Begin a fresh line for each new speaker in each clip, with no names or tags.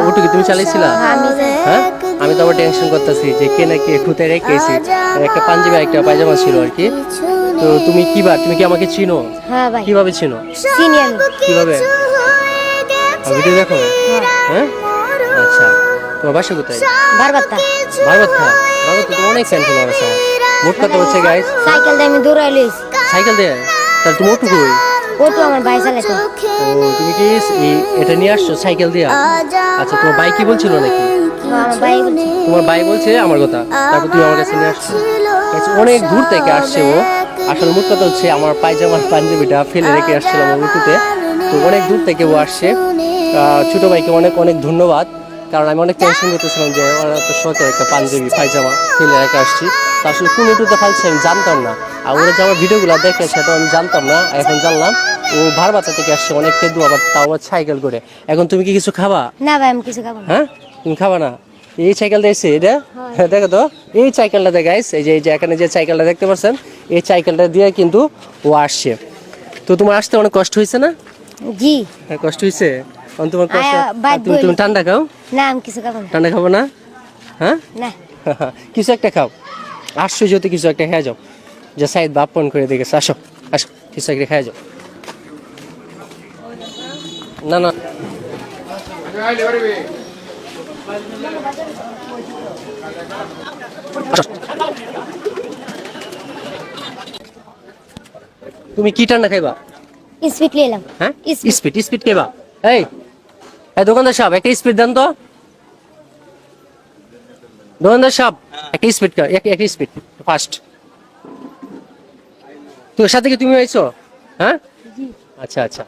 ওটু কি তুমি চালাইছিলা? হ্যাঁ, আমি তো আবার টেনশন করতেছি যে কে নাকি খুঁতে রেখেছি। একটা পাঞ্জাবি একটা পায়জামা ছিল আর কি। তো তুমি তুমি কি আমাকে চিনো?
হ্যাঁ ভাই,
কিভাবে চিনো?
চিনি আমি।
কিভাবে? ভিডিও দেখো? হ্যাঁ, আচ্ছা। তোমার বাসা কোথায়?
বারবারটা
বারবারথা। বারবারথা তো অনেক ফ্যান ফলোয়ার আছে আমার। মোট কথা হচ্ছে গাইস,
সাইকেল দিয়ে আমি দৌড়াই লইছি।
সাইকেল দিয়ে? তাহলে তুমি ওটু কই?
ওটু আমার ভাই চালাইতো।
ও, তুমি কি এটা নিয়ে আসছো সাইকেল দিয়ে? আচ্ছা, তোমার ভাই কি বলছিল নাকি?
আমার ভাই বলছে।
তোমার ভাই বলছে আমার কথা, তারপর তুমি আমার কাছে নিয়ে আসছো। আচ্ছা, অনেক দূর থেকে আসছে ও। আসলে মোট কথা হচ্ছে আমার পায়জামার পাঞ্জাবিটা ফেলে রেখে আসছিলাম উঁচুতে। তো অনেক দূর থেকে ও আসছে। ছোট ভাইকে অনেক অনেক ধন্যবাদ, কারণ আমি অনেক টেনশন করতেছিলাম যে ওরা এত শখের একটা পাঞ্জাবি পায়জামা ফেলে রেখে আসছি। তো আসলে কোন উঁচুতে ফালছে আমি জানতাম না। আর ওরা যে আমার ভিডিওগুলো দেখে সেটা আমি জানতাম না, এখন জানলাম। ও ভারবাচ্চা থেকে আসছে অনেক তেদু, আবার তাও আবার সাইকেল করে। এখন তুমি কি কিছু খাবা?
না ভাই, আমি কিছু খাবো না।
হ্যাঁ, তুমি খাবা না? এই সাইকেলটা এসে এটা দেখো তো, এই সাইকেলটা গাইস, এই যে এখানে যে সাইকেলটা দেখতে পাচ্ছেন, এই সাইকেলটা দিয়ে কিন্তু ও আসছে। তো তোমার আসতে অনেক কষ্ট হয়েছে না?
জি।
হ্যাঁ, কষ্ট হয়েছে। তোমার কষ্ট।
বাদ
তুমি ঠান্ডা খাও?
না, আমি কিছু খাবো না।
ঠান্ডা খাবো না? হ্যাঁ,
না।
কিছু একটা খাও। আসছো যদি কিছু একটা খেয়ে যাও, যে সাইড বাপ ফোন করে দেখেছে। আসো আসো, কিছু একটা খেয়ে যাও। না না, তুমি কি ঠান্ডা খাইবা?
স্পিড নিলাম।
হ্যাঁ, স্পিড স্পিড খাইবা? এই এই দোকানদার সাহেব, একটা স্পিড দেন তো। দোকানদার সাহেব, একটা স্পিড একটা স্পিড ফাস্ট। তোর সাথে কি তুমি আইছো? হ্যাঁ, আচ্ছা আচ্ছা।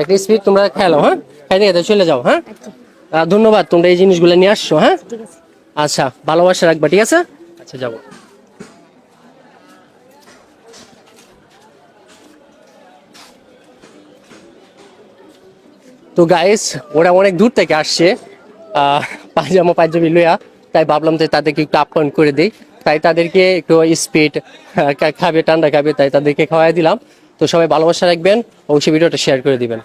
একটা স্পিড তোমরা খেলো। হ্যাঁ, খাইতে খাইতে চলে যাও। হ্যাঁ, ধন্যবাদ, তোমরা এই জিনিসগুলো নিয়ে আসছো। হ্যাঁ,
ঠিক আছে।
আচ্ছা, ভালোবাসা রাখবা, ঠিক আছে? আচ্ছা, যাবো। তো গাইস, ওরা অনেক দূর থেকে আসছে পায়জামা পাঞ্জাবি লইয়া, তাই ভাবলাম যে তাদেরকে একটু আপ্যায়ন করে দিই। তাই তাদেরকে একটু স্পিড খাবে, ঠান্ডা খাবে, তাই তাদেরকে খাওয়াই দিলাম। তো সবাই ভালোবাসা রাখবেন, অবশ্যই ভিডিওটা শেয়ার করে দিবেন।